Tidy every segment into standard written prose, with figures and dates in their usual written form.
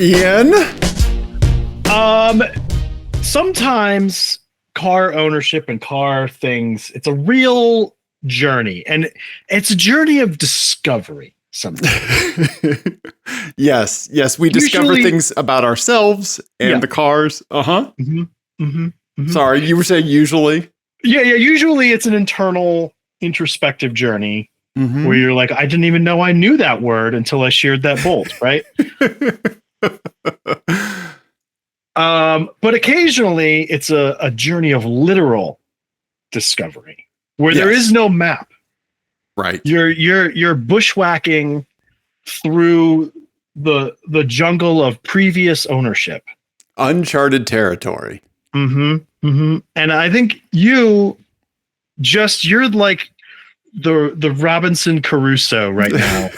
Ian? Sometimes car ownership and car things, it's a real journey, and it's a journey of discovery sometimes. Yes, we discover things about ourselves and the cars. Sorry, you were saying usually? Yeah, usually it's an internal introspective journey where you're like, I didn't even know I knew that word until I sheared that bolt, right? But occasionally it's a journey of literal discovery where there is no map. Right. You're bushwhacking through the jungle of previous ownership. Uncharted territory. And I think you're like the Robinson Crusoe right now.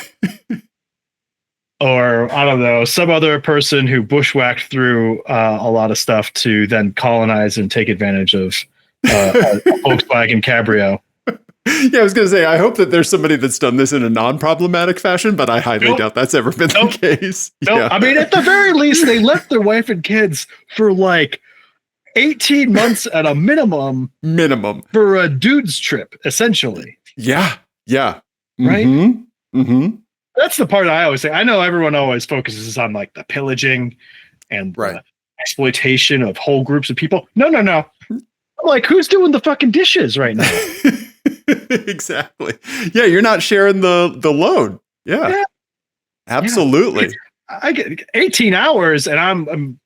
Or, I don't know, some other person who bushwhacked through a lot of stuff to then colonize and take advantage of a Volkswagen Cabrio. Yeah, I was going to say, I hope that there's somebody that's done this in a non-problematic fashion, but I highly doubt that's ever been the case. Yeah. I mean, at the very least, they left their wife and kids for like 18 months at a minimum for a dude's trip, essentially. Yeah. Right? That's the part I always say. I know everyone always focuses on like the pillaging and the exploitation of whole groups of people. No. Like, who's doing the fucking dishes right now? Exactly. Yeah, you're not sharing the load. Yeah. Absolutely. Yeah. I get 18 hours and I'm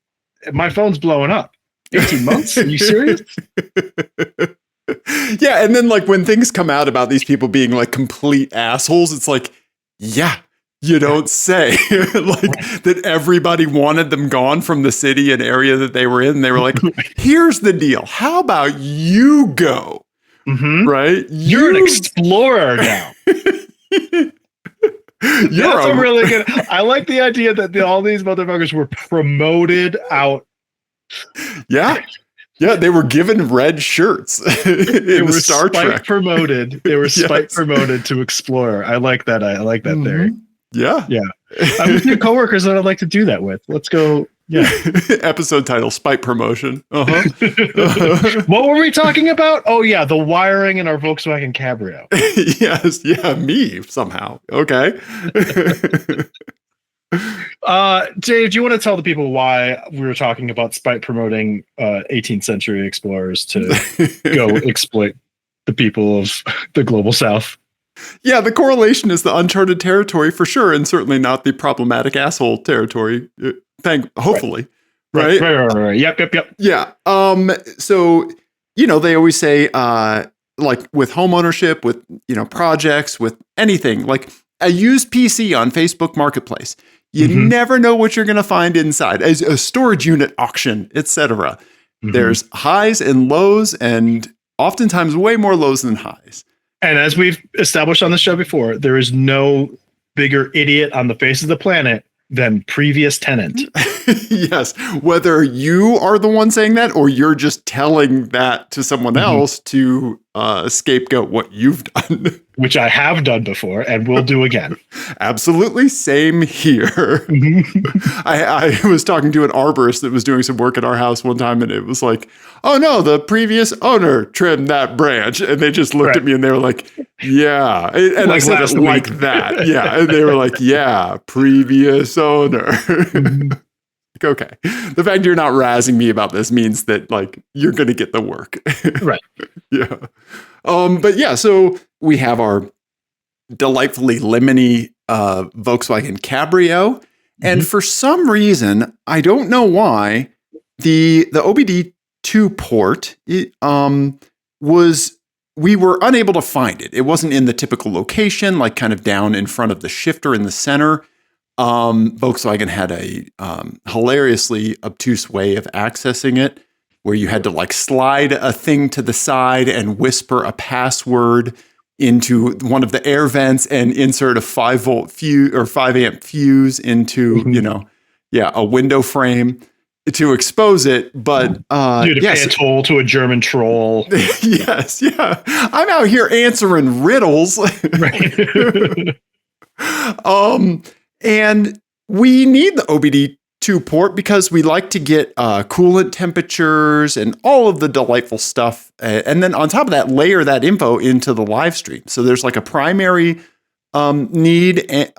my phone's blowing up. 18 months? Are you serious? Yeah, and then like when things come out about these people being like complete assholes, it's like, yeah, you don't say. That everybody wanted them gone from the city and area that they were in. They were like, here's the deal. How about you go? Right? You're an explorer now. That's a really good. I like the idea that all these motherfuckers were promoted out. Yeah. Yeah, they were given red shirts in the Star Trek. They were spite promoted to explorer. I like that. I like that theory. Yeah. I'm with new coworkers that I'd like to do that with. Let's go. Yeah. Episode title: Spite Promotion. What were we talking about? Oh yeah, the wiring in our Volkswagen Cabrio. Yes. Yeah. Me somehow. Okay. Dave, do you want to tell the people why we were talking about spite promoting 18th century explorers to go exploit the people of the global south? Yeah, the correlation is the uncharted territory for sure, and certainly not the problematic asshole territory. Hopefully, right? Right. Yep. Yeah. So they always say, like with home ownership, with projects, with anything, like a used PC on Facebook Marketplace. You never know what you're going to find inside. As a storage unit auction, etc. There's highs and lows, and oftentimes way more lows than highs. And as we've established on the show before, there is no bigger idiot on the face of the planet than previous tenant. Yes. Whether you are the one saying that or you're just telling that to someone else to scapegoat what you've done. Which I have done before and will do again. Absolutely. Same here. I was talking to an arborist that was doing some work at our house one time, and it was like, oh no, the previous owner trimmed that branch. And they just looked at me and they were like, yeah. And I said it like that. Yeah. And they were like, yeah, previous owner. Okay. The fact you're not razzing me about this means that like you're going to get the work. Right. Yeah. But yeah, so we have our delightfully lemony Volkswagen Cabrio. And for some reason, I don't know why, the OBD2 port we were unable to find it. It wasn't in the typical location, like kind of down in front of the shifter in the center. Volkswagen had a hilariously obtuse way of accessing it, where you had to like slide a thing to the side and whisper a password into one of the air vents and insert a 5-volt fuse or 5-amp fuse into, a window frame to expose it. But you'd pay a toll to a German troll. Yes, yeah. I'm out here answering riddles. Right. And we need the 2 port because we like to get coolant temperatures and all of the delightful stuff. And then on top of that, layer that info into the live stream. So there's like a primary need,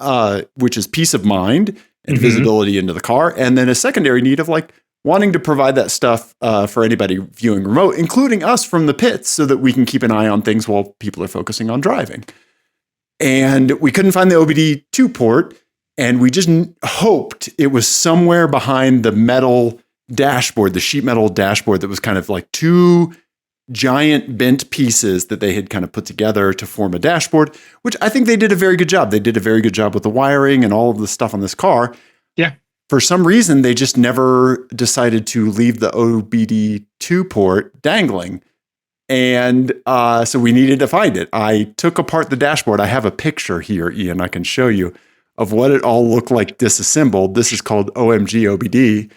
which is peace of mind and visibility into the car. And then a secondary need of like wanting to provide that stuff for anybody viewing remote, including us from the pits, so that we can keep an eye on things while people are focusing on driving. And we couldn't find the OBD2 port. And we just hoped it was somewhere behind the metal dashboard, the sheet metal dashboard that was kind of like 2 giant bent pieces that they had kind of put together to form a dashboard, which I think they did a very good job. They did a very good job with the wiring and all of the stuff on this car. Yeah. For some reason, they just never decided to leave the OBD2 port dangling. And so we needed to find it. I took apart the dashboard. I have a picture here, Ian, I can show you, of what it all looked like disassembled. This is called OMG OBD.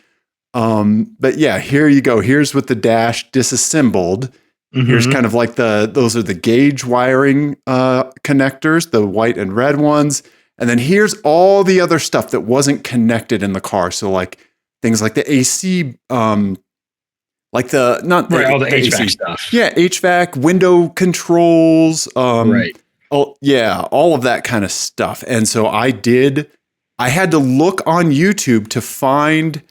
But yeah, here you go. Here's with the dash disassembled. Here's kind of like those are the gauge wiring connectors, the white and red ones. And then here's all the other stuff that wasn't connected in the car. So like things like the AC, like the, not the, all the HVAC AC stuff. Yeah, HVAC, window controls. Right. Oh, yeah, all of that kind of stuff. And so I had to look on YouTube to find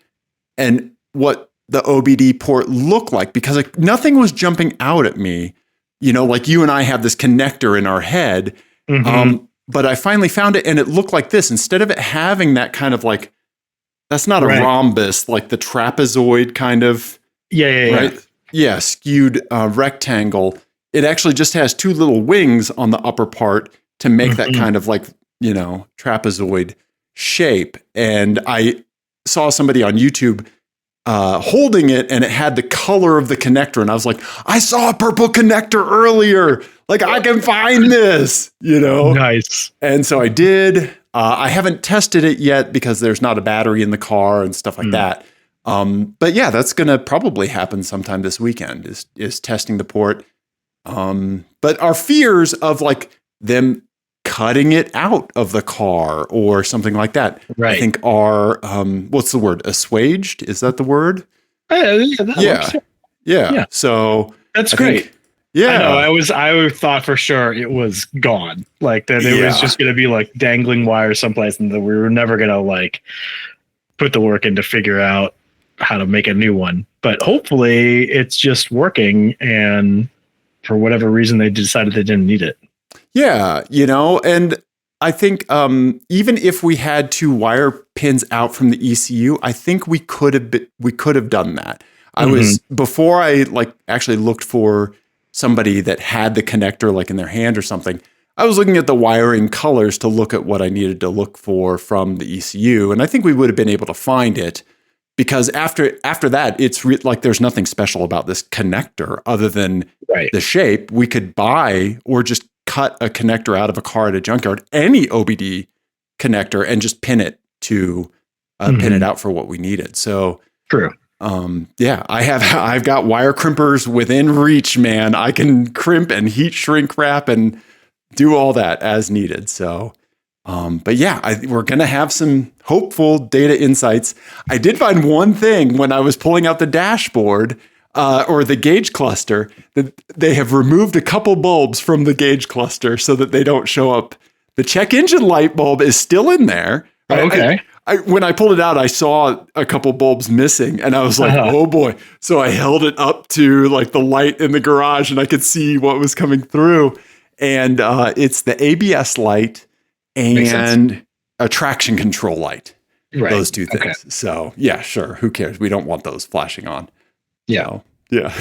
what the OBD port looked like, because like nothing was jumping out at me, like you and I have this connector in our head. But I finally found it and it looked like this. Instead of it having that kind of like, that's not a rhombus, like the trapezoid kind of, skewed rectangle. It actually just has 2 little wings on the upper part to make that kind of like, trapezoid shape. And I saw somebody on YouTube holding it and it had the color of the connector. And I was like, I saw a purple connector earlier. Like I can find this, Nice. And so I did. I haven't tested it yet because there's not a battery in the car and stuff like that. But yeah, that's going to probably happen sometime this weekend is testing the port. But our fears of like them cutting it out of the car or something like that, I think are, what's the word? Assuaged? Is that the word? Yeah. So that's great. I know. I thought for sure it was gone. Like that it was just going to be like dangling wire someplace and that we were never going to like put the work in to figure out how to make a new one. But hopefully it's just working, and for whatever reason they decided they didn't need it. Yeah, and I think even if we had 2 wire pins out from the ECU, I think we could have done that. I was, before I like actually looked for somebody that had the connector like in their hand or something, I was looking at the wiring colors to look at what I needed to look for from the ECU, and I think we would have been able to find it. Because after that, it's like there's nothing special about this connector other than the shape. We could buy or just cut a connector out of a car at a junkyard, any OBD connector, and just pin it to pin it out for what we needed. So true. I've got wire crimpers within reach, man. I can crimp and heat shrink wrap and do all that as needed. So. But yeah, we're going to have some hopeful data insights. I did find one thing when I was pulling out the dashboard or the gauge cluster, that they have removed a couple bulbs from the gauge cluster so that they don't show up. The check engine light bulb is still in there. Okay. When I pulled it out, I saw a couple bulbs missing and I was like, oh boy. So I held it up to like the light in the garage and I could see what was coming through. And it's the ABS light and a traction control light. Right. Those 2 things. Okay. So yeah, sure. Who cares? We don't want those flashing on. Yeah. So, yeah.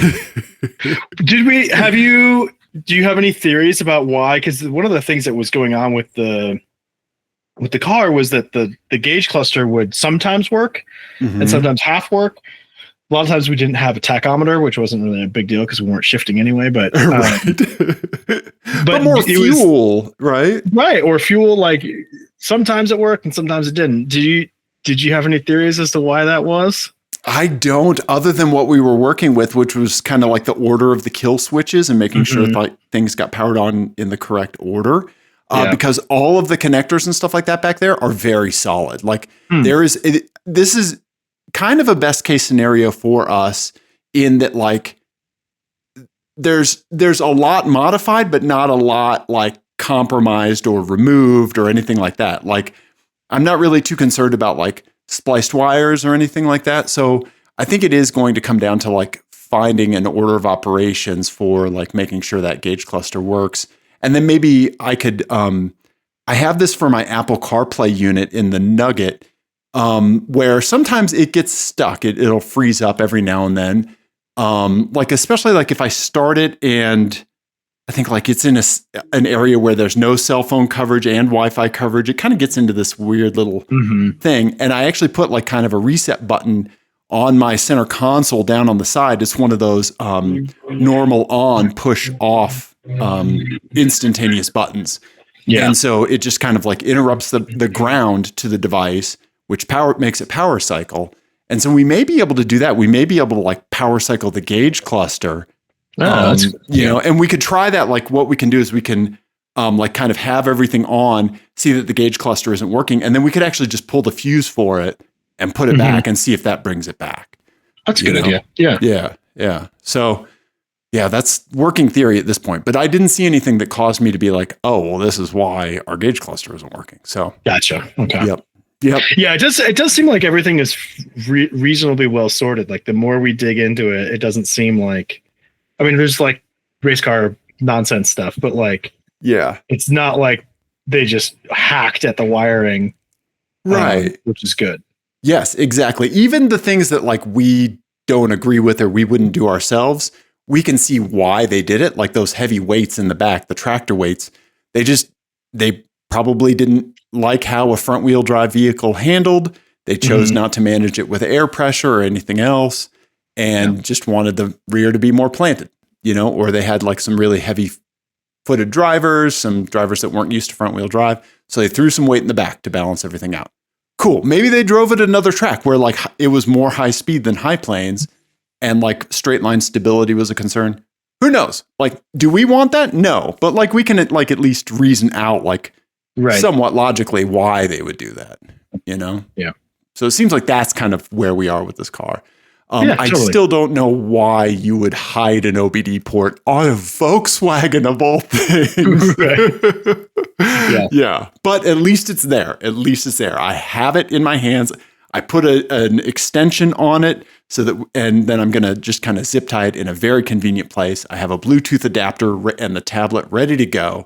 Do you have any theories about why? Because one of the things that was going on with the car was that the gauge cluster would sometimes work and sometimes half work. A lot of times we didn't have a tachometer, which wasn't really a big deal because we weren't shifting anyway. But but more fuel, right? Right, or fuel. Like sometimes it worked and sometimes it didn't. Did you have any theories as to why that was? I don't, other than what we were working with, which was kind of like the order of the kill switches and making sure that things got powered on in the correct order. Because all of the connectors and stuff like that back there are very solid. Like there is, this is kind of a best case scenario for us in that like there's a lot modified, but not a lot like compromised or removed or anything like that. Like I'm not really too concerned about like spliced wires or anything like that. So I think it is going to come down to like finding an order of operations for like making sure that gauge cluster works. And then maybe I could, I have this for my Apple CarPlay unit in the Nugget, where sometimes it gets stuck. It'll freeze up every now and then. Like, especially like if I start it and I think like it's in an area where there's no cell phone coverage and Wi-Fi coverage, it kind of gets into this weird little thing. And I actually put like kind of a reset button on my center console down on the side. It's one of those normal on, push off instantaneous buttons. Yeah. And so it just kind of like interrupts the ground to the device, which makes it power cycle. And so we may be able to do that. We may be able to like power cycle the gauge cluster. You know, and we could try that. Like what we can do is we can like kind of have everything on, see that the gauge cluster isn't working. And then we could actually just pull the fuse for it and put it back and see if that brings it back. That's a good idea. Yeah. Yeah. So yeah, that's working theory at this point, but I didn't see anything that caused me to be like, oh, well, this is why our gauge cluster isn't working. So gotcha. Okay. Yep. Yeah, it does seem like everything is reasonably well sorted. Like the more we dig into it, it doesn't seem like, I mean, there's like race car nonsense stuff, but like, yeah, it's not like they just hacked at the wiring, right? Which is good. Yes, exactly. Even the things that like we don't agree with or we wouldn't do ourselves, we can see why they did it. Like those heavy weights in the back, the tractor weights, they probably didn't like how a front wheel drive vehicle handled. They chose not to manage it with air pressure or anything else and just wanted the rear to be more planted, you know, or they had like some really heavy footed drivers, some drivers that weren't used to front wheel drive. So they threw some weight in the back to balance everything out. Cool. Maybe they drove it another track where like it was more high speed than high planes and like straight line stability was a concern. Who knows? Like, do we want that? No. But like we can like at least reason out like somewhat logically why they would do that, you know? Yeah. So it seems like that's kind of where we are with this car. Totally. I still don't know why you would hide an OBD port on a Volkswagen of all things. Yeah. But at least it's there. I have it in my hands. I put an extension on it and then I'm going to just kind of zip tie it in a very convenient place. I have a Bluetooth adapter and the tablet ready to go.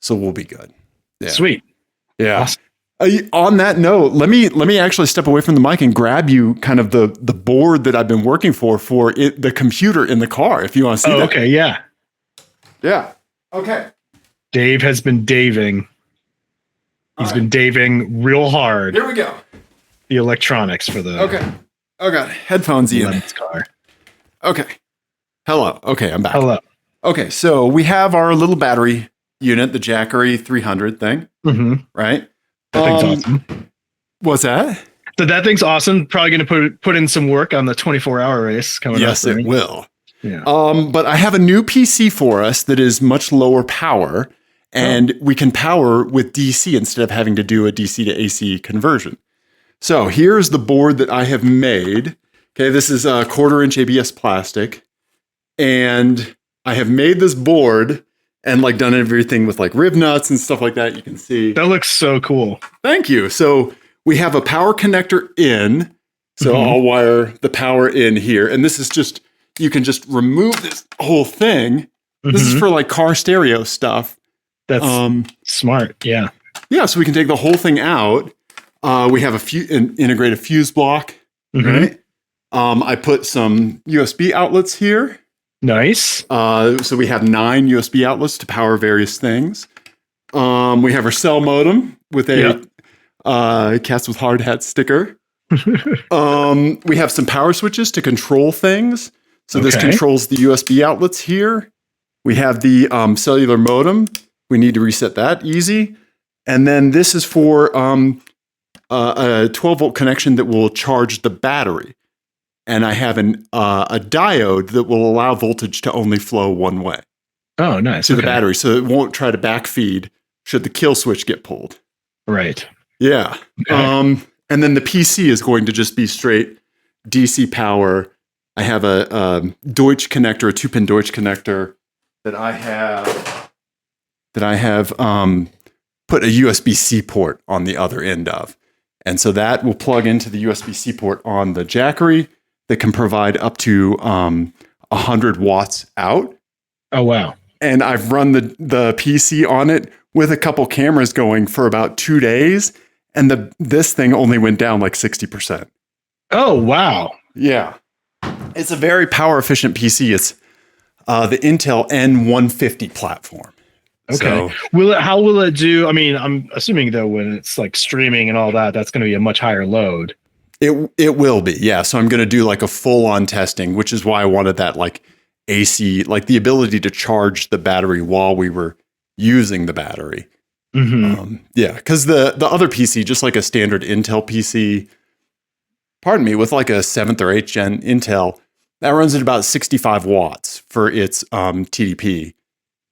So we'll be good. Yeah. Sweet. Yeah. Awesome. On that note, let me actually step away from the mic and grab you kind of the board that I've been working for the computer in the car, if you want to see that. Okay, yeah. Yeah. Okay. Dave has been daving. He's been daving real hard. Here we go. The electronics for the Oh God. Headphones in. Car. Okay. Hello. Okay, I'm back. Hello. Okay, so we have our little battery unit, the Jackery 300 thing. Right? That thing's awesome. What's that? So that thing's awesome. Probably going to put in some work on the 24-hour race coming up. Yes, it will. Yeah. But I have a new PC for us that is much lower power, and we can power with DC instead of having to do a DC to AC conversion. So here's the board that I have made. Okay, this is a 1/4-inch ABS plastic, and I have made this board and like done everything with like rib nuts and stuff like that. You can see. That looks so cool. Thank you. So we have a power connector in. So I'll wire the power in here. And this is just, you can just remove this whole thing. This is for like car stereo stuff. That's smart. Yeah. Yeah. So we can take the whole thing out. We have an integrated fuse block. Right. I put some USB outlets here. Nice. So we have 9 USB outlets to power various things. We have our cell modem with a Cats with Hard Hat sticker. We have some power switches to control things. So this controls the USB outlets here. We have the cellular modem. We need to reset that easy. And then this is for a 12-volt connection that will charge the battery. And I have a diode that will allow voltage to only flow one way. Oh, nice. To the battery, so it won't try to backfeed should the kill switch get pulled. Right. Yeah. Okay. And then the PC is going to just be straight DC power. I have a Deutsch connector, a 2-pin Deutsch connector that I have put a USB-C port on the other end of. And so that will plug into the USB-C port on the Jackery that can provide up to 100 watts out. Oh, wow. And I've run the PC on it with a couple cameras going for about 2 days. And this thing only went down like 60%. Oh, wow. Yeah. It's a very power efficient PC. It's the Intel N150 platform. Okay. So, How will it do? I mean, I'm assuming though, when it's like streaming and all that, that's going to be a much higher load. It will be. Yeah. So I'm going to do like a full on testing, which is why I wanted that like AC, like the ability to charge the battery while we were using the battery. Mm-hmm. Yeah. Cause the other PC, just like a standard Intel PC, with like a 7th or 8th gen Intel, that runs at about 65 watts for its TDP.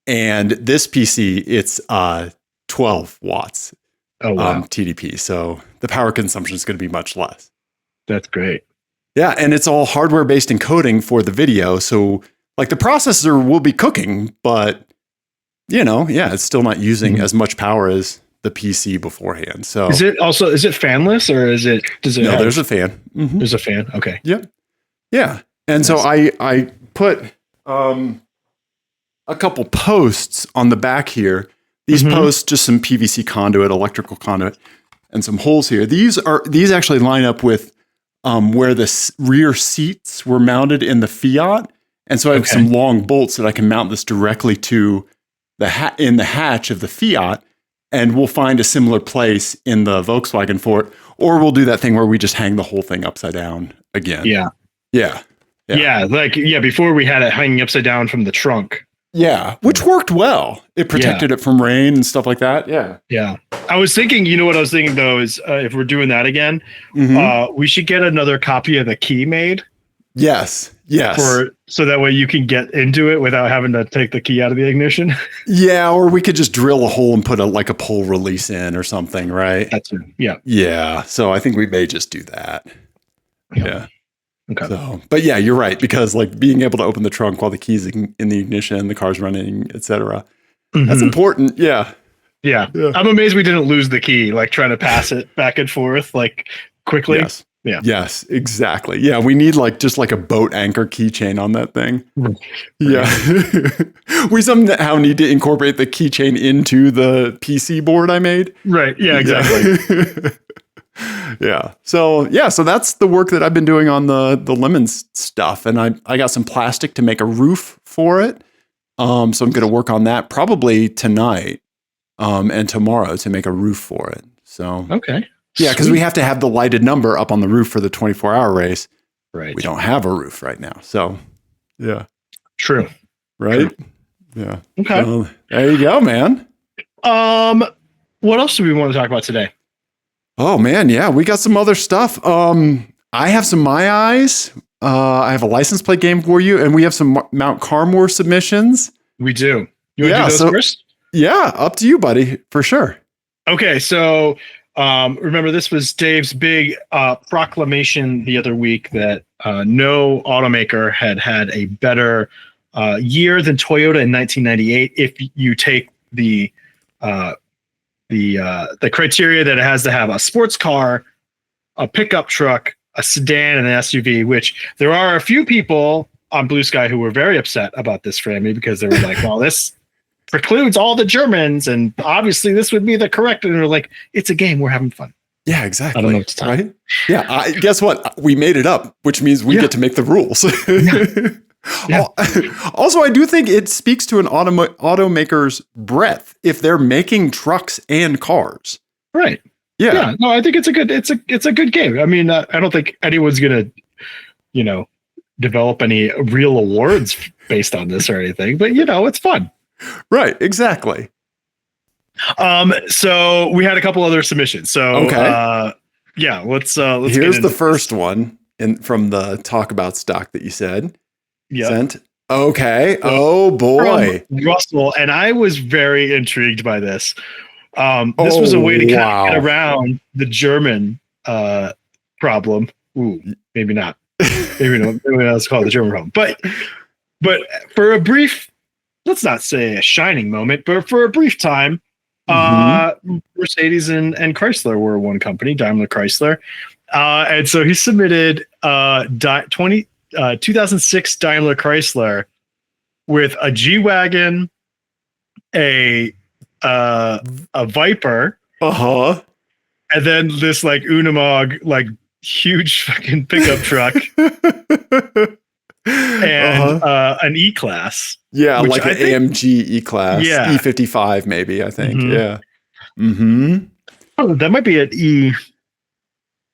And this PC, it's 12 watts TDP. So the power consumption is going to be much less. That's great. Yeah. And it's all hardware-based encoding for the video. So like the processor will be cooking, but it's still not using as much power as the PC beforehand. So is it fanless or No, there's a fan. Mm-hmm. There's a fan. Okay. Yep. Yeah. And so I put a couple posts on the back here. These posts, just some PVC conduit, electrical conduit, and some holes here. These actually line up with where the rear seats were mounted in the Fiat. And so I have some long bolts that I can mount this directly to in the hatch of the Fiat. And we'll find a similar place in the Volkswagen for it. Or we'll do that thing where we just hang the whole thing upside down again. Yeah. Yeah. Yeah. Before we had it hanging upside down from the trunk. Yeah. Which worked well. It protected it from rain and stuff like that. Yeah. Yeah. I was thinking, what I was thinking though is if we're doing that again, we should get another copy of the key made. Yes. So that way you can get into it without having to take the key out of the ignition. Yeah, or we could just drill a hole and put a pull release in or something, right? That's it. Yeah. Yeah. So I think we may just do that. Yeah. Okay. So, but yeah, you're right, because like being able to open the trunk while the key's in the ignition, the car's running, etc. That's important. Yeah. Yeah. I'm amazed we didn't lose the key, like trying to pass it back and forth like quickly. Yes. Yeah. Yes, exactly. Yeah, we need just a boat anchor keychain on that thing. Yeah. We somehow need to incorporate the keychain into the PC board I made. Right. Yeah, exactly. Yeah. So that's the work that I've been doing on the Lemons stuff. And I got some plastic to make a roof for it. So I'm going to work on that probably tonight and tomorrow to make a roof for it. So okay. Yeah, because we have to have the lighted number up on the roof for the 24-hour race. Right. We don't have a roof right now. So, yeah. True. Right? True. Yeah. Okay. So, there you go, man. What else do we want to talk about today? Oh, man. Yeah, we got some other stuff. I have some My Eyes. I have a license plate game for you, and we have some Mount Carmore submissions. We do. You want to do those first? Yeah, up to you, buddy, for sure. Okay, so... remember, this was Dave's big proclamation the other week that no automaker had a better year than Toyota in 1998. If you take the criteria that it has to have a sports car, a pickup truck, a sedan, and an SUV, which there are a few people on Blue Sky who were very upset about this framing because they were like, well, this precludes all the Germans, and obviously this would be the correct. And they're like, it's a game, we're having fun. Yeah, exactly. I don't know what to talk. Right? Yeah, guess what? We made it up, which means we get to make the rules. Yeah. Also, I do think it speaks to an automaker's breadth if they're making trucks and cars. Right. Yeah. No, I think it's a good game. I mean, I don't think anyone's gonna, develop any real awards based on this or anything, but it's fun. Right, exactly. So we had a couple other submissions. So let's here's the first one from the talk about stock that you said. Yeah. Sent. Okay. Oh boy. Russell, and I was very intrigued by this. This was a way to kind of get around the German problem. Ooh, maybe not. Maybe not. Maybe that's called the German problem. But for a brief, let's not say a shining moment, but for a brief time, Mercedes and Chrysler were one company, Daimler Chrysler. And so he submitted 2006 Daimler Chrysler with a G-Wagon, a Viper, and then this like Unimog, like huge fucking pickup truck, and an E-Class. Yeah, like an AMG E-Class, yeah. E55 maybe, I think. Yeah. Oh, that might be an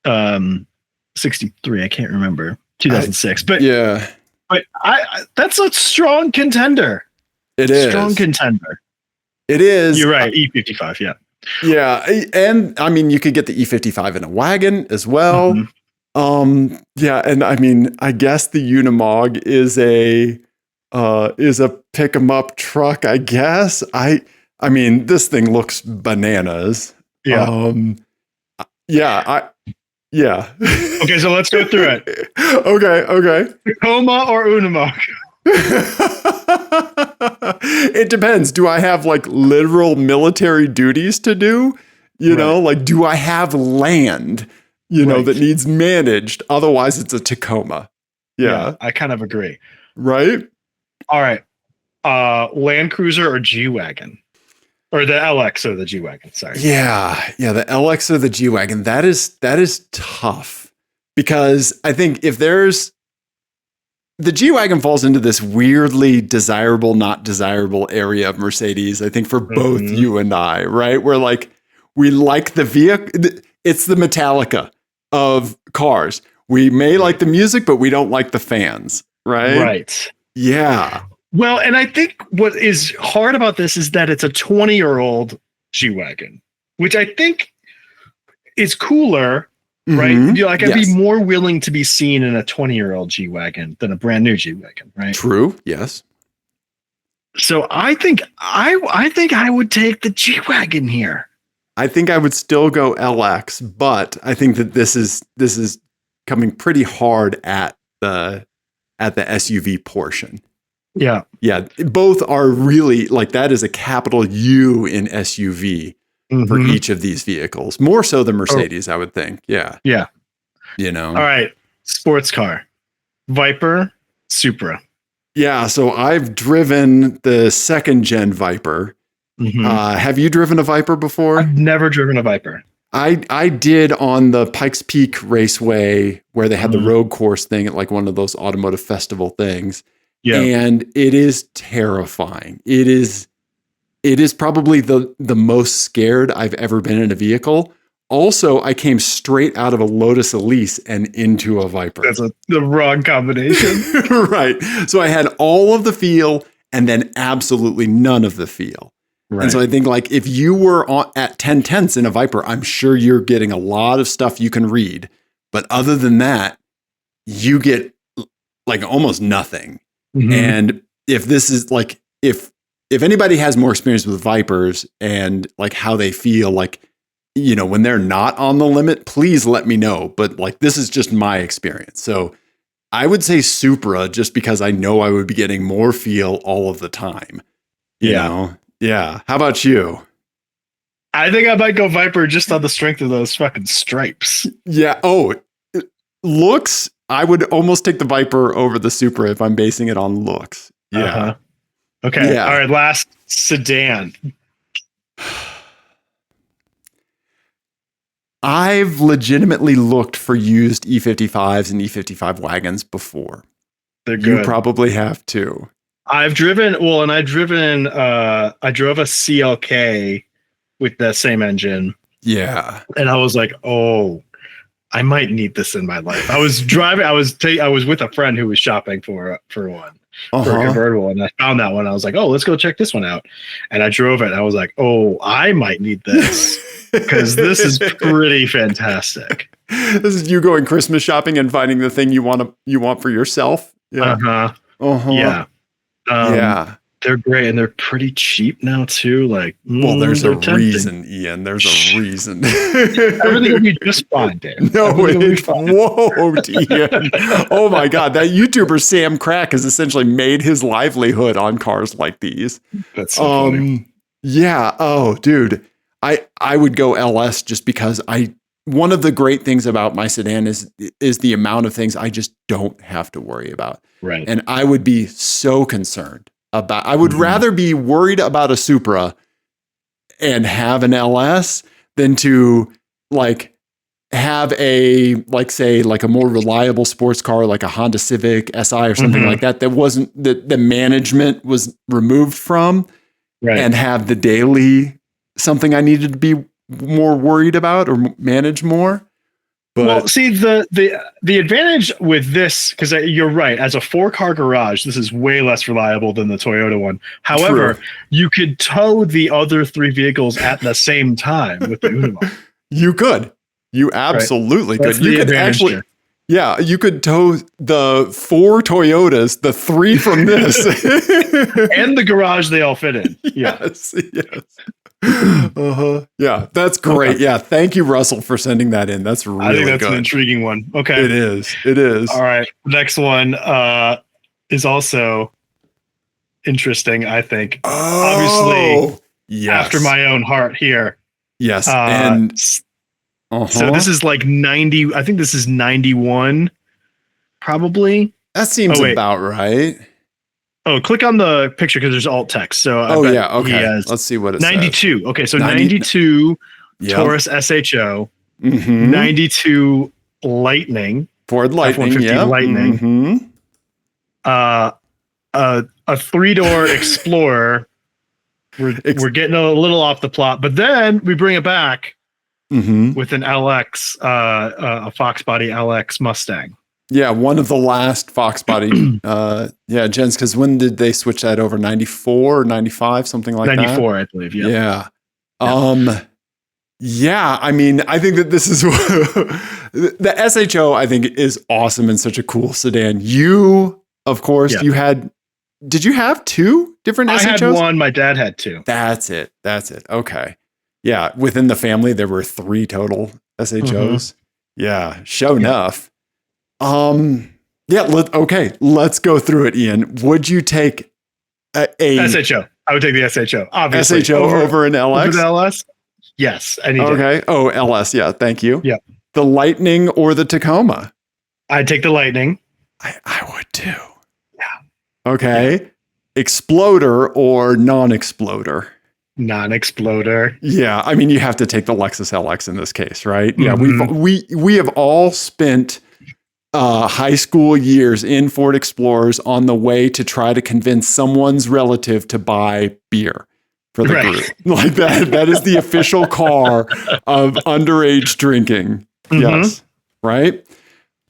E63. I can't remember. 2006, but yeah. But that's a strong contender. It is. Strong contender. It is. You're right. E55. Yeah. Yeah. And I mean, you could get the E55 in a wagon as well. Yeah. And I mean, I guess the Unimog is a pick 'em up truck, I guess. I mean, this thing looks bananas. Yeah. Yeah. Okay, so let's go through it. Okay. Tacoma or Unimog? It depends. Do I have like literal military duties to do? You know, like do I have land, you know, that needs managed? Otherwise, it's a Tacoma. Yeah, I kind of agree. Right? All right. Land Cruiser or G-Wagon? Or the LX or the G-Wagon, sorry. Yeah, the LX or the G-Wagon. That is tough because I think if there's the G-Wagon falls into this weirdly desirable, not desirable area of Mercedes, I think for both you and I, right? Where like we like the vehicle. It's the Metallica of cars. We may like the music, but we don't like the fans, right? Right. Yeah. Well, and I think what is hard about this is that it's a 20-year-old G-Wagon, which I think is cooler, right? Like I'd be more willing to be seen in a 20-year-old G-Wagon than a brand new G-Wagon, right? True. Yes. So I think I would take the G-Wagon here. I think I would still go LX, but I think that this is coming pretty hard at the SUV portion. Yeah. Both are really like that is a capital U in SUV for each of these vehicles, more so than Mercedes, I would think. Yeah. You know. All right. Sports car, Viper, Supra. Yeah. So I've driven the second gen Viper. Have you driven a Viper before? I've never driven a Viper. I did on the Pikes Peak Raceway where they had the road course thing at like one of those automotive festival things. Yeah. And it is terrifying. It is probably the most scared I've ever been in a vehicle. Also, I came straight out of a Lotus Elise and into a Viper. That's the wrong combination. Right. So I had all of the feel and then absolutely none of the feel. Right. And so I think like if you were at 10/10 in a Viper, I'm sure you're getting a lot of stuff you can read. But other than that, you get like almost nothing. And if this is like, if anybody has more experience with Vipers and like how they feel like, you know, when they're not on the limit, please let me know. But like, this is just my experience. So I would say Supra just because I know I would be getting more feel all of the time. You know? Yeah. How about you? I think I might go Viper just on the strength of those fucking stripes. Yeah. Oh, looks. I would almost take the Viper over the Supra if I'm basing it on looks. Yeah. Okay. Yeah. All right. Last sedan. I've legitimately looked for used E55s and E55 wagons before. They're good. You probably have too. I drove a CLK with that same engine. Yeah. And I was like, oh, I might need this in my life. I was driving. I was with a friend who was shopping for one for a convertible, and I found that one. I was like, oh, let's go check this one out. And I drove it. And I was like, oh, I might need this because this is pretty fantastic. This is you going Christmas shopping and finding the thing you want for yourself. Yeah. Yeah. Yeah. They're great, and they're pretty cheap now too. Like, Well, there's a they're tempting. reason, Ian. There's a reason. Everything will be just fine, Dan. No, Everything will be fine. won't, Ian. Oh my God, that YouTuber Sam Crack has essentially made his livelihood on cars like these. That's so funny. Yeah. Oh, dude, I would go LS just because one of the great things about my sedan is the amount of things I just don't have to worry about. Right. And I would be so concerned about, I would rather be worried about a Supra and have an LS than to like have a, like, say, like a more reliable sports car, like a Honda Civic SI or something like that, that wasn't, the management was removed from, and have the daily something I needed to be more worried about or manage more. But well, see, the advantage with this, because you're right, as a 4-car garage, this is way less reliable than the Toyota one. However, you could tow the other 3 vehicles at the same time with the Unimog. You could. You absolutely could. You could actually, yeah, you could tow the 4 Toyotas, the 3 from this, and the garage they all fit in. Yes. Yeah, that's great. Okay. Yeah, thank you, Russell, for sending that in. That's really good. I think that's an intriguing one. Okay, it is. It is. All right, next one is also interesting. I think. Obviously, after my own heart here. Yes, and so this is like 90. I think this is 91. Probably. That seems about right. Oh, click on the picture because there's alt text. So okay. Let's see what it 92. says. Okay, so 92 Taurus SHO, 92 Lightning, Ford Lightning, F-150 Lightning, a 3-door Explorer. We're getting a little off the plot, but then we bring it back with an LX, a Fox Body LX Mustang. Yeah, one of the last Fox Body, gens, because when did they switch that over? 94 or 95, something like 94, that? 94, I believe, Yeah. I mean, I think that this is, the SHO, I think, is awesome and such a cool sedan. You, of course, did you have 2 different SHOs? I had one, my dad had 2. That's it. Okay. Yeah, within the family, there were 3 total SHOs. Yeah, sure enough. Let's go through it, Ian. Would you take a SHO? I would take the SHO, obviously. SHO over an LX? Over the LS? Yes. Okay. Oh, LS. Yeah. Thank you. Yeah. The Lightning or the Tacoma? I'd take the Lightning. I would too. Yeah. Okay. Yeah. Exploder or non-exploder? Non-exploder. Yeah. I mean, you have to take the Lexus LX in this case, right? Yeah. We have all spent high school years in Ford Explorers on the way to try to convince someone's relative to buy beer for the group. Like that is the official car of underage drinking. Yes. Right.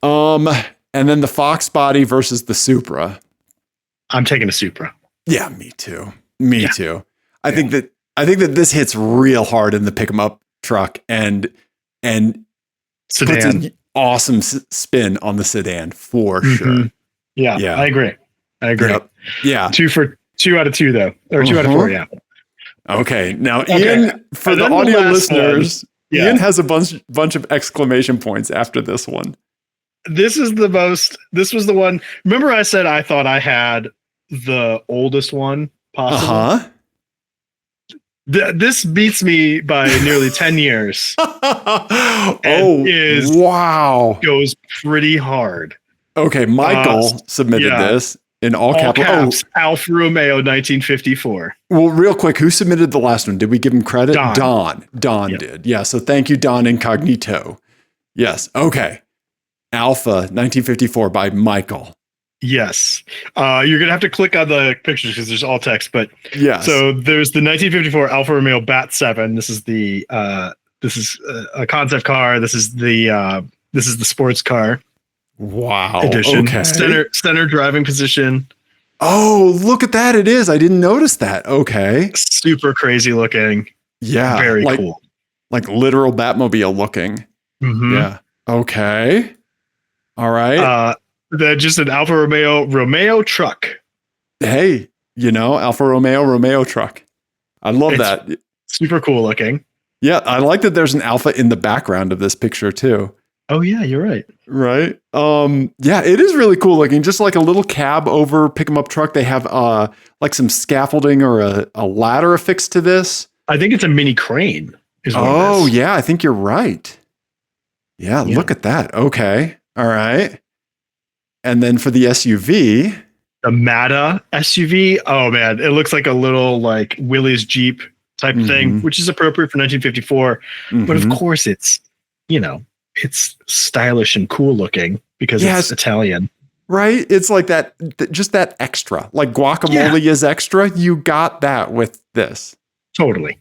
And then the Fox Body versus the Supra. I'm taking a Supra. Yeah, me too. Me too. I think that this hits real hard in the pick 'em up truck and sedan. Awesome spin on the sedan for sure. Yeah, I agree. Yep. Yeah. 2 out of 2 though, or 2 out of 4. Yeah. Okay. Now, Ian, for the audio listeners, Ian has a bunch of exclamation points after this one. This was the one. Remember, I said I thought I had the oldest one possible. This beats me by nearly 10 years. Wow. Goes pretty hard. Okay, Michael submitted this in all caps. Alfa Romeo 1954. Well, real quick, who submitted the last one? Did we give him credit? Don did. Yeah, so thank you, Don Incognito. Yes, okay. Alpha 1954 by Michael. Yes. You're going to have to click on the pictures because there's all text, but yes. So there's the 1954 Alfa Romeo Bat 7. This is a concept car. This is the sports car. Wow. Edition. Okay. Center driving position. Oh, look at that. It is. I didn't notice that. Okay. Super crazy looking. Yeah. Very cool. Like literal Batmobile looking. Yeah. Okay. All right. Just an Alfa Romeo truck. Hey, Alfa Romeo truck. I love that. Super cool looking. Yeah, I like that there's an Alfa in the background of this picture too. Oh yeah, you're right. Right. Yeah, it is really cool looking. Just like a little cab over pick 'em up truck. They have like some scaffolding or a ladder affixed to this. I think it's a mini crane. Oh yeah, I think you're right. Yeah, look at that. Okay. All right. And then for the SUV, the Mata SUV. Oh man, it looks like a little like Willys Jeep type thing, which is appropriate for 1954. But of course, it's it's stylish and cool looking because it's Italian. Right? It's like that, just that extra. Like guacamole is extra. You got that with this. Totally.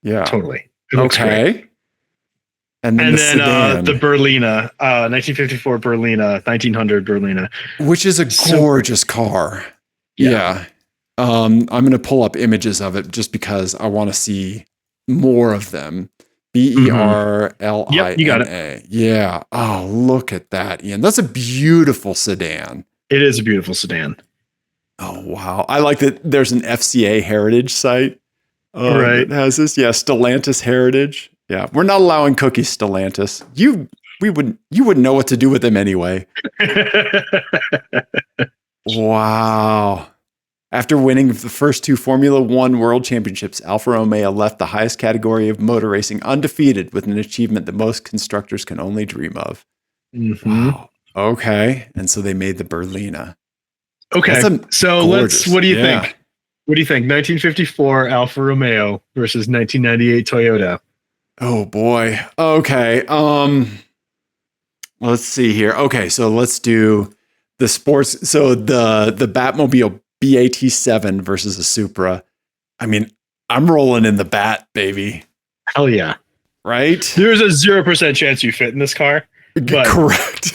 Yeah. Totally. It looks great. And then the Berlina, 1954 Berlina, 1900 Berlina. Which is a gorgeous car. Yeah. I'm going to pull up images of it just because I want to see more of them. Berlina. Yep, you got it. Yeah. Oh, look at that, Ian. That's a beautiful sedan. It is a beautiful sedan. Oh, wow. I like that there's an FCA heritage site. Right. It has this. Yeah. Stellantis heritage. Yeah. We're not allowing cookies, Stellantis. You wouldn't know what to do with them anyway. Wow. After winning the first two Formula One World Championships, Alfa Romeo left the highest category of motor racing undefeated with an achievement that most constructors can only dream of. Wow. Okay. And so they made the Berlina. Okay. So what do you think? What do you think? 1954 Alfa Romeo versus 1998 Toyota. Oh boy. Okay. Let's see here. Okay. So let's do the sports. So the Batmobile BAT7 versus a Supra. I mean, I'm rolling in the Bat, baby. Hell yeah. Right? There's a 0% chance you fit in this car. But correct.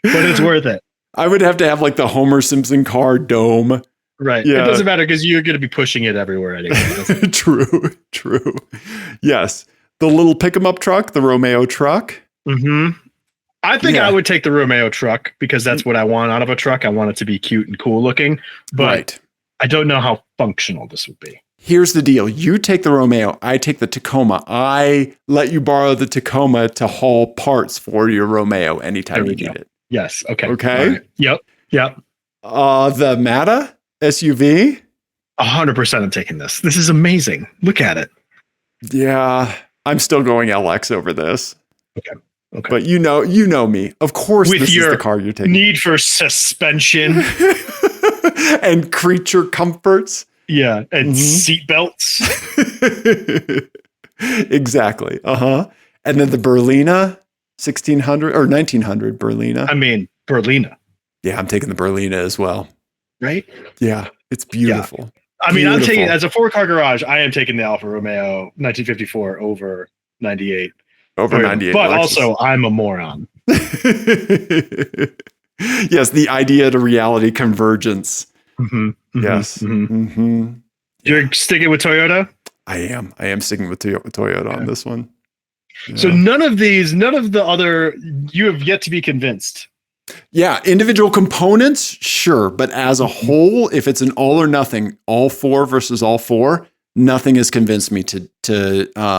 But it's worth it. I would have to have like the Homer Simpson car dome. Right. Yeah. It doesn't matter because you're going to be pushing it everywhere anyway. True. Yes. The little pick 'em up truck, the Romeo truck. I think I would take the Romeo truck because that's what I want out of a truck. I want it to be cute and cool looking, but I don't know how functional this would be. Here's the deal. You take the Romeo, I take the Tacoma. I let you borrow the Tacoma to haul parts for your Romeo anytime you need it. Yes. Okay. Okay. Right. Yep. The Mata SUV. 100% I'm taking this. This is amazing. Look at it. Yeah. I'm still going LX over this. Okay. But you know me. Of course, with this is the car you're taking. Need for suspension and creature comforts. Yeah, and seat belts. Exactly. And then the Berlina 1600 or 1900 Berlina. I mean, Berlina. Yeah, I'm taking the Berlina as well. Right? Yeah, it's beautiful. Yeah. I mean, I'm taking, as a 4-car garage, I am taking the Alfa Romeo 1954 over 98. Over 98. But also, I'm a moron. Yes, the idea to reality convergence. Yes. You're sticking with Toyota? I am sticking with Toyota on this one. Yeah. So none of the other, you have yet to be convinced. Yeah, individual components, sure. But as a whole, if it's an all or nothing, all four versus all four, nothing has convinced me to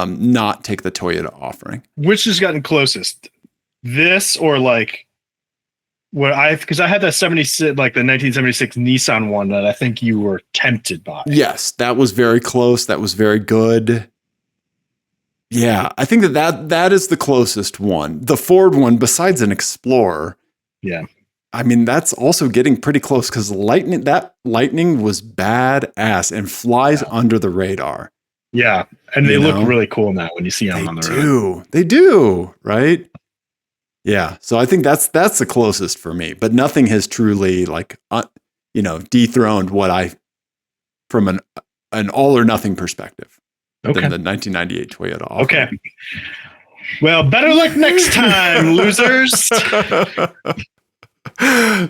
not take the Toyota offering. Which has gotten closest? This or like because I had that 76, like the 1976 Nissan one that I think you were tempted by. Yes, that was very close. That was very good. Yeah, I think that is the closest one. The Ford one, besides an Explorer. Yeah. I mean, that's also getting pretty close because Lightning was badass and flies under the radar. Yeah. And they look really cool now when you see them on the road. They do, right? Yeah. So I think that's the closest for me, but nothing has truly dethroned what I, from an all or nothing perspective than the 1998 Toyota offer. Okay. Well, better luck next time, losers.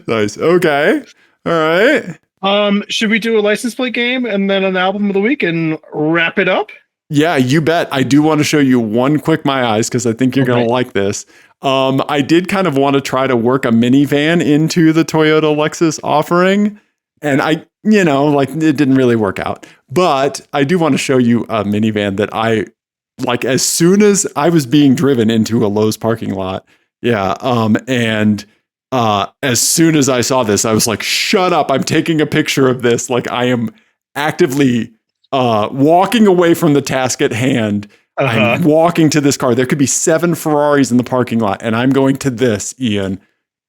Nice. Okay. All right. Should we do a license plate game and then an album of the week and wrap it up? Yeah, you bet. I do want to show you one quick my eyes because I think you're going to like this. I did kind of want to try to work a minivan into the Toyota Lexus offering. And like it didn't really work out. But I do want to show you a minivan that I like as soon as I was being driven into a Lowe's parking lot. Yeah. And as soon as I saw this, I was like, shut up. I'm taking a picture of this. Like I am actively walking away from the task at hand. I'm walking to this car. There could be 7 Ferraris in the parking lot, and I'm going to this, Ian.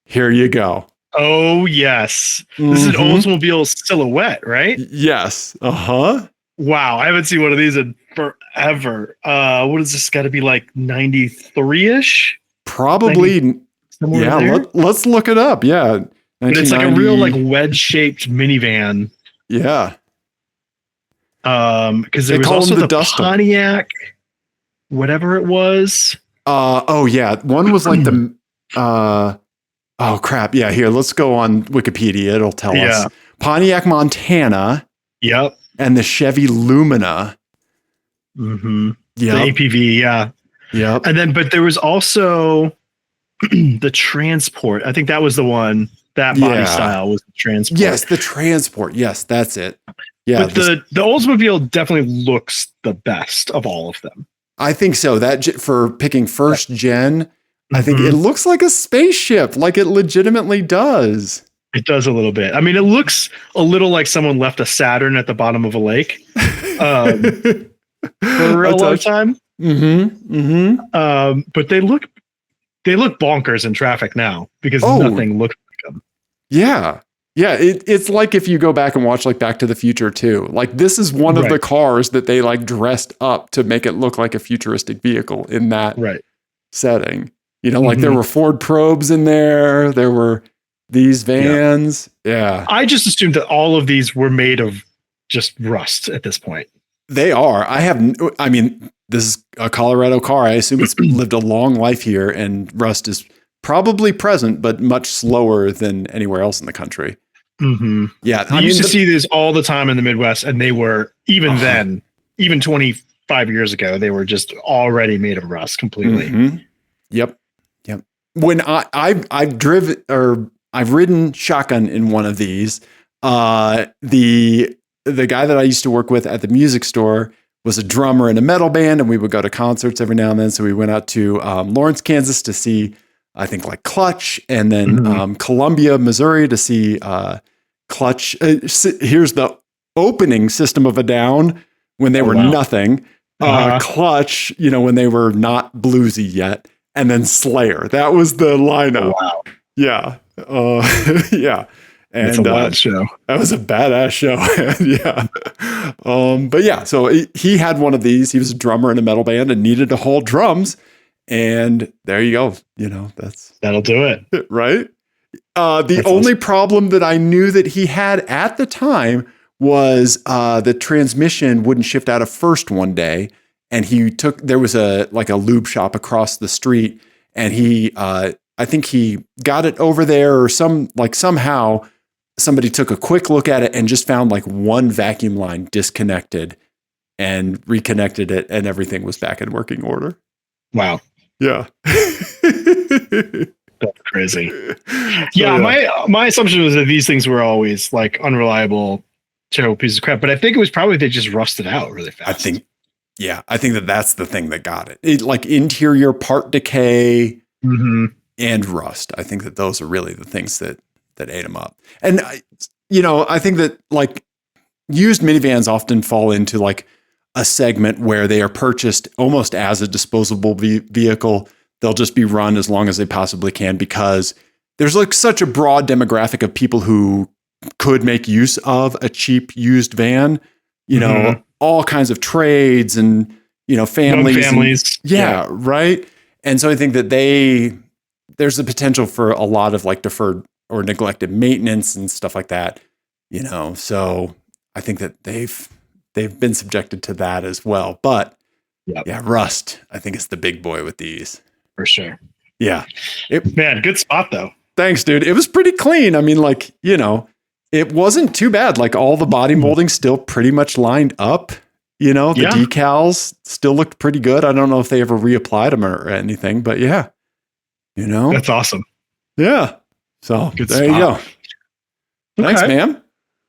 Here you go. Oh, yes. This is an Oldsmobile Silhouette, right? Yes. Uh-huh. Wow. I haven't seen one of these in forever. What is this got to be like 93-ish? Probably. Yeah. Let's look it up. Yeah. But it's like a real like wedge-shaped minivan. Yeah. Because there was also the Pontiac, whatever it was. Oh yeah. One was like the oh crap. Yeah, here, let's go on Wikipedia. It'll tell us. Pontiac Montana. Yep. And the Chevy Lumina. Mm-hmm. Yep. The APV, yeah. Yep. And then but there was also the Transport. I think that was the one. That body style was the Transport. Yes, the Transport. Yes, that's it. Yeah. But the Oldsmobile definitely looks the best of all of them. I think so. That for picking first gen, I think it looks like a spaceship, like it legitimately does. It does a little bit. I mean, it looks a little like someone left a Saturn at the bottom of a lake for a real long time. But they look bonkers in traffic now because nothing looks like them. Yeah. Yeah, it's like if you go back and watch like Back to the Future too. Like this is one of the cars that they like dressed up to make it look like a futuristic vehicle in that setting. You know, like there were Ford Probes in there. There were these vans. Yeah. I just assumed that all of these were made of just rust at this point. They are. I mean, this is a Colorado car. I assume it's lived a long life here and rust is probably present, but much slower than anywhere else in the country. Yeah. I used to see these all the time in the Midwest, and they were, even then, even 25 years ago, they were just already made of rust completely. Yep. When I've driven or I've ridden shotgun in one of these, the guy that I used to work with at the music store was a drummer in a metal band, and we would go to concerts every now and then. So we went out to Lawrence, Kansas to see, I think, like Clutch, and then Columbia, Missouri to see Clutch. Here's the opening, System of a Down, when they were nothing. Clutch, when they were not bluesy yet. And then Slayer. That was the lineup. Wow. Yeah. Yeah. And it's a wild show. That was a badass show. Yeah. But yeah, so he had one of these. He was a drummer in a metal band and needed to hold drums. And there you go. That'll do it. Right. The only problem that I knew that he had at the time was the transmission wouldn't shift out of first one day. And there was a lube shop across the street, and I think he got it over there or somehow somebody took a quick look at it and just found like one vacuum line disconnected and reconnected it, and everything was back in working order. Wow. Yeah. That's crazy. Yeah. My assumption was that these things were always like unreliable, terrible pieces of crap, but I think it was probably they just rusted out really fast. I think that's the thing that got it. Like interior part decay and rust. I think that those are really the things that ate them up. And, I think that like used minivans often fall into like a segment where they are purchased almost as a disposable vehicle. They'll just be run as long as they possibly can because there's like such a broad demographic of people who could make use of a cheap used van, all kinds of trades and, families. Yeah. Right. And so I think that there's the potential for a lot of like deferred or neglected maintenance and stuff like that, so I think that they've been subjected to that as well. But rust, I think, is the big boy with these. For sure. Yeah. Man, good spot though. Thanks, dude. It was pretty clean. I mean, like, it wasn't too bad. Like all the body molding still pretty much lined up. The decals still looked pretty good. I don't know if they ever reapplied them or anything, but yeah. That's awesome. Yeah. So good there spot. you go. Thanks, man.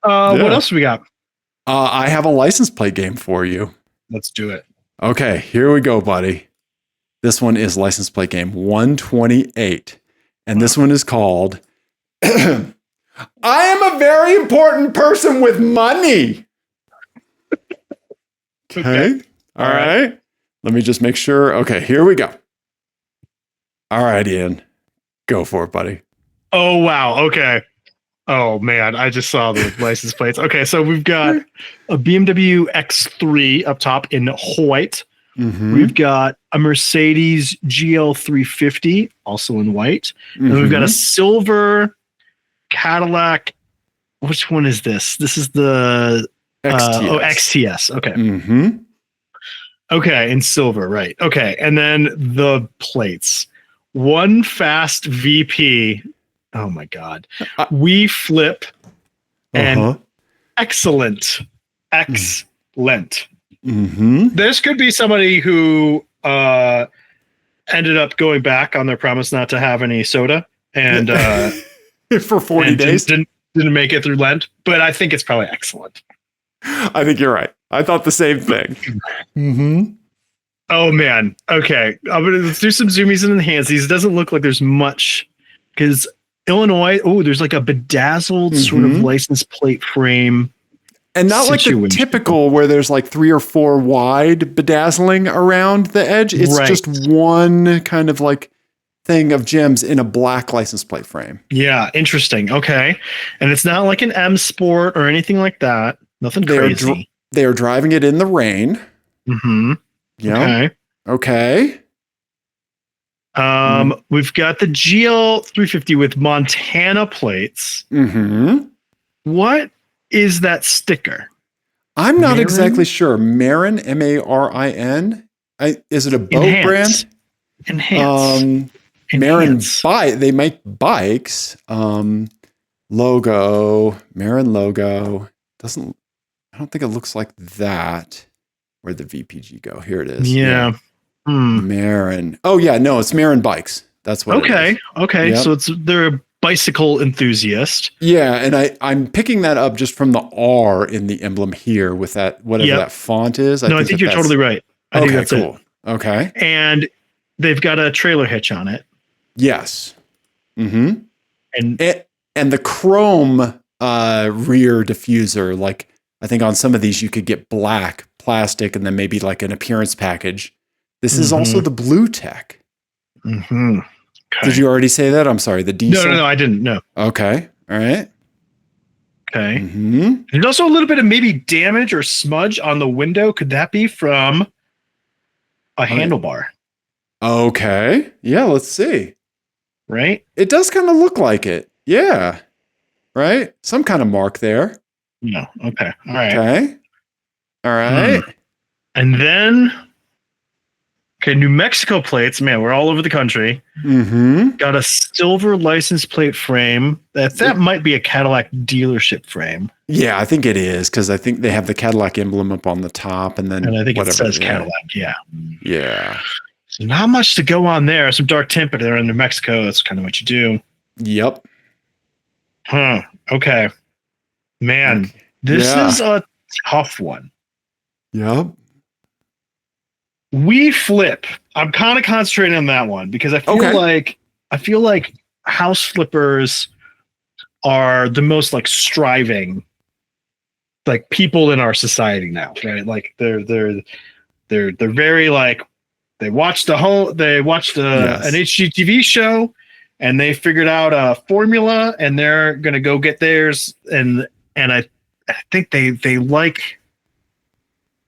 What else we got? I have a license plate game for you. Let's do it. Okay, here we go, buddy. This one is license plate game 128. And this one is called I am a very important person with money. Okay. All right. Let me just make sure. Okay, here we go. All right, Ian. Go for it, buddy. Oh, wow. Okay. Oh, man. I just saw the license plates. Okay, so we've got a BMW X3 up top in white. Mm-hmm. We've got a Mercedes GL350, also in white. And we've got a silver Cadillac. Which one is this? This is the XTS. XTS. Okay. Mm-hmm. Okay, in silver, right. Okay, and then the plates. One fast VP. Oh my God. We flip and excellent. Excellent. Mm-hmm. This could be somebody who ended up going back on their promise not to have any soda and for 40 and days. Didn't make it through Lent, but I think it's probably excellent. I think you're right. I thought the same thing. Mm-hmm. Oh man. Okay. Let's do some zoomies and enhances. It doesn't look like there's much because Illinois. Oh, there's like a bedazzled sort of license plate frame. And not like the typical where there's like 3 or 4 wide bedazzling around the edge. It's just one kind of like thing of gems in a black license plate frame. Yeah, interesting. Okay. And it's not like an M Sport or anything like that. Nothing crazy. They are driving it in the rain. Mm-hmm. Yeah. Okay. We've got the GL350 with Montana plates. Mm-hmm. What is that sticker? I'm not exactly sure. Marin, M-A-R-I-N. Is it a boat brand? Enhance. Marin they make bikes. Logo. Marin logo. I don't think it looks like that. Where'd the VPG go? Here it is. Yeah. Marin. Oh yeah, no, it's Marin bikes. That's what it is. Okay. Yep. So they're a bicycle enthusiast. Yeah, and I'm picking that up just from the R in the emblem here with that whatever that font is. I think you're totally right. I think that's cool. Okay. And they've got a trailer hitch on it. Yes. Mm-hmm. And the chrome rear diffuser, like I think on some of these you could get black plastic and then maybe like an appearance package. This is also the blue tech. Mm-hmm. Okay. Did you already say that? I'm sorry. The diesel? No, I didn't. No. Okay. All right. Okay. Mm-hmm. There's also a little bit of maybe damage or smudge on the window. Could that be from a handlebar? Okay. Yeah, let's see. Right? It does kind of look like it. Yeah. Right? Some kind of mark there. No. Okay. All right. Okay. All right. And then, New Mexico plates. Man, we're all over the country. Mm-hmm. Got a silver license plate frame. That might be a Cadillac dealership frame. Yeah, I think it is because I think they have the Cadillac emblem up on the top, and then I think it says Cadillac. Yeah. Yeah. So not much to go on there. Some dark tint, but they're in New Mexico. That's kind of what you do. Yep. Huh. Okay. Man, this is a tough one. Yep. We flip. I'm kind of concentrating on that one because I feel like house flippers are the most like striving like people in our society now, right? Like they're very like they watched an HGTV show and they figured out a formula and they're gonna go get theirs and I think they like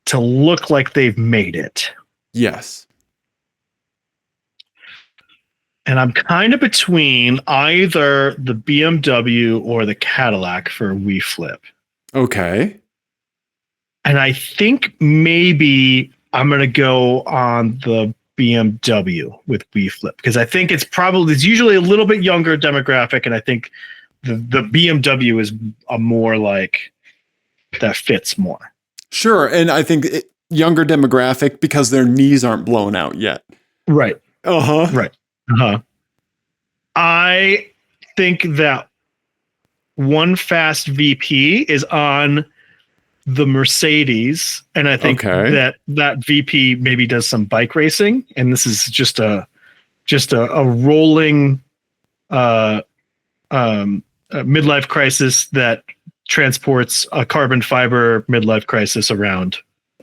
to look like they've made it. Yes. And I'm kind of between either the BMW or the Cadillac for a We Flip. Okay. And I think maybe I'm going to go on the BMW with We Flip because I think it's usually a little bit younger demographic. And I think the BMW is a more like that fits more. Sure. And I think younger demographic because their knees aren't blown out yet. Right. Uh-huh. Right. Uh-huh. I think that One Fast VP is on the Mercedes, and I think that VP maybe does some bike racing, and this is just a rolling midlife crisis that transports a carbon fiber midlife crisis around.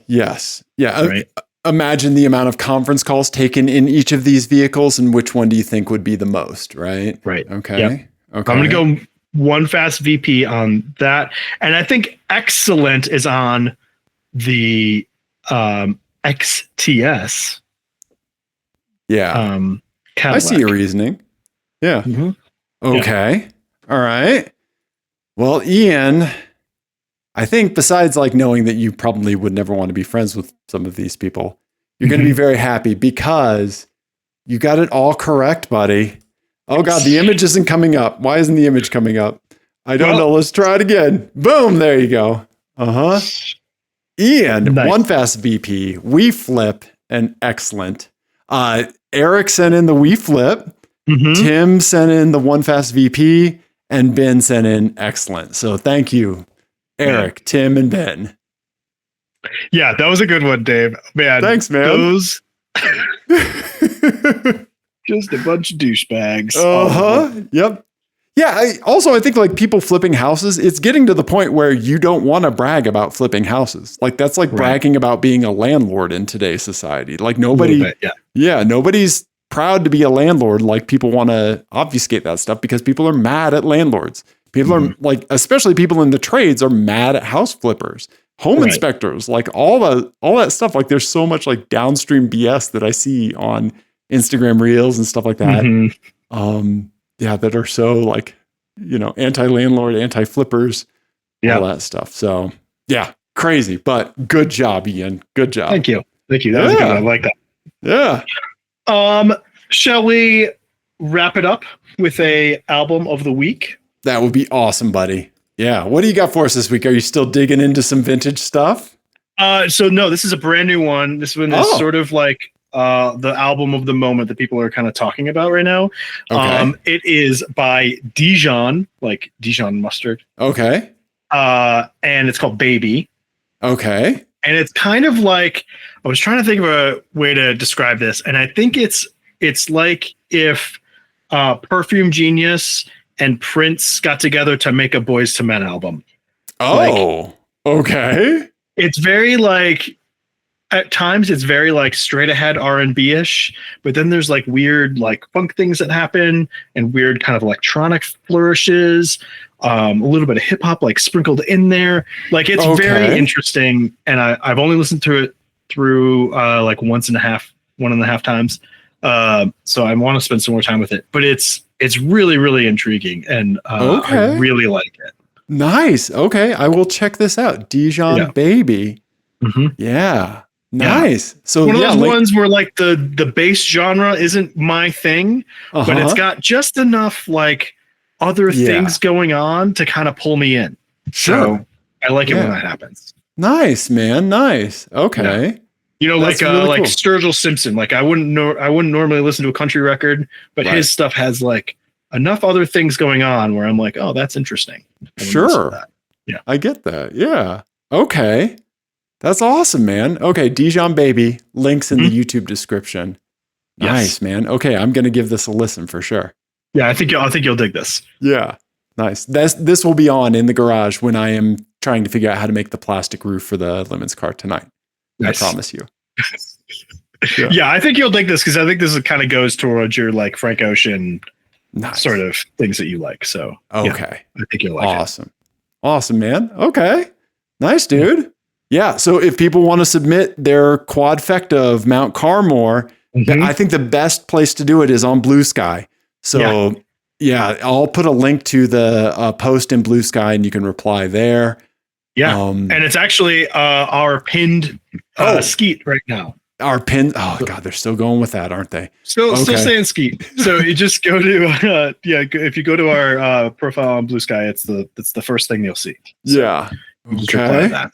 Yes. Yeah. Right. Imagine the amount of conference calls taken in each of these vehicles, and which one do you think would be the most? Right. Right. Okay. Yep. Okay. I'm going to go One Fast VP on that. And I think Excellent is on the XTS. Yeah. Cadillac. I see your reasoning. Yeah. Mm-hmm. Okay. Yeah. All right. Well, Ian, I think besides like knowing that you probably would never want to be friends with some of these people, you're going to be very happy because you got it all correct, buddy. Oh God, the image isn't coming up. Why isn't the image coming up? I don't know. Let's try it again. Boom. There you go. Ian, nice. One Fast VP, We Flip, and Excellent. Eric sent in the We Flip. Mm-hmm. Tim sent in the One Fast VP, and Ben sent in Excellent. So thank you, Eric, Tim, and Ben. Yeah, that was a good one, Dave. Man, thanks, man. Those just a bunch of douchebags. Yep. Yeah. I think like people flipping houses, it's getting to the point where you don't want to brag about flipping houses. Like that's like bragging about being a landlord in today's society. Like nobody, nobody's proud to be a landlord. Like people want to obfuscate that stuff because people are mad at landlords. People are like, especially people in the trades are mad at house flippers, home inspectors, like all that stuff. Like there's so much like downstream BS that I see on Instagram reels and stuff like that. That are so like, anti-landlord, anti-flippers, all that stuff. So yeah, crazy, but good job, Ian. Good job. Thank you. That was good. I like that. Yeah. Shall we wrap it up with a album of the week? That would be awesome, buddy. Yeah. What do you got for us this week? Are you still digging into some vintage stuff? So no, this is a brand new one. This one is sort of like the album of the moment that people are kind of talking about right now. Okay. It is by Dijon, like Dijon mustard. Okay. And it's called Baby. Okay. And it's kind of like, I was trying to think of a way to describe this, and I think it's like if Perfume Genius and Prince got together to make a Boys to Men album. Okay. It's very like, at times it's very like straight ahead R&B-ish, but then there's like weird like funk things that happen and weird kind of electronic flourishes, a little bit of hip hop like sprinkled in there. Like it's very interesting, and I've only listened to it through like one and a half times. So I want to spend some more time with it, but it's really, really intriguing, and I really like it. Nice. Okay. I will check this out. Dijon Baby. Mm-hmm. Yeah. Nice. Yeah. So one of those ones where like the bass genre isn't my thing, but it's got just enough like other things going on to kind of pull me in. Sure. So I like it when that happens. Nice, man. Nice. Okay. Yeah. Like really cool. Sturgill Simpson. Like I wouldn't normally listen to a country record, but his stuff has like enough other things going on where I'm like, oh, that's interesting. Sure. Yeah. I get that. Yeah. Okay. That's awesome, man. Okay. Dijon Baby, links in the YouTube description. Nice, man. Okay. I'm going to give this a listen for sure. Yeah. I think you'll dig this. Yeah. Nice. This will be on in the garage when I am trying to figure out how to make the plastic roof for the Lemons car tonight. Nice. I promise you. Yeah. I think you'll dig this because I think this kind of goes towards your like Frank Ocean sort of things that you like. So I think you'll like it. Awesome, man. Okay. Nice, dude. Yeah. So if people want to submit their quadfecta of Mount Carmore, I think the best place to do it is on Blue Sky. So I'll put a link to the post in Blue Sky and you can reply there. Yeah. And it's actually our pinned skeet right now. Our pin. Oh God, they're still going with that, aren't they? Still saying skeet. So you just go to if you go to our profile on Blue Sky, it's the first thing you'll see. So yeah. Okay. That.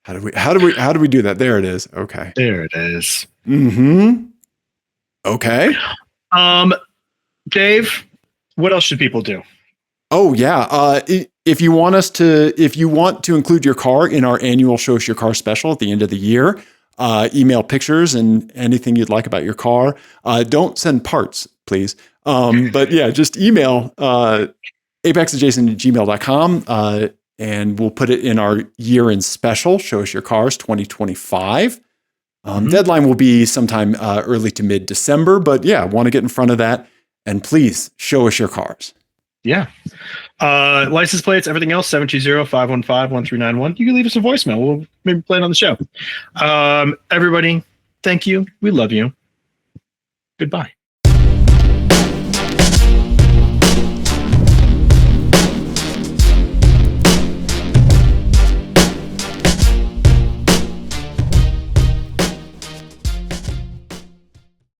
How do we do that? There it is. Okay. There it is. Mm-hmm. Okay. Dave, what else should people do? Oh yeah. if you want to include your car in our annual Show Us Your Car special at the end of the year, email pictures and anything you'd like about your car. Don't send parts, please. But yeah, just email apexadjacent@gmail.com, and we'll put it in our year-end special, Show Us Your Cars 2025. Deadline will be sometime early to mid-December, but yeah, want to get in front of that. And please show us your cars. Yeah. License plates, everything else, 720-515-1391. You can leave us a voicemail. We'll maybe play it on the show. Everybody, thank you. We love you. Goodbye.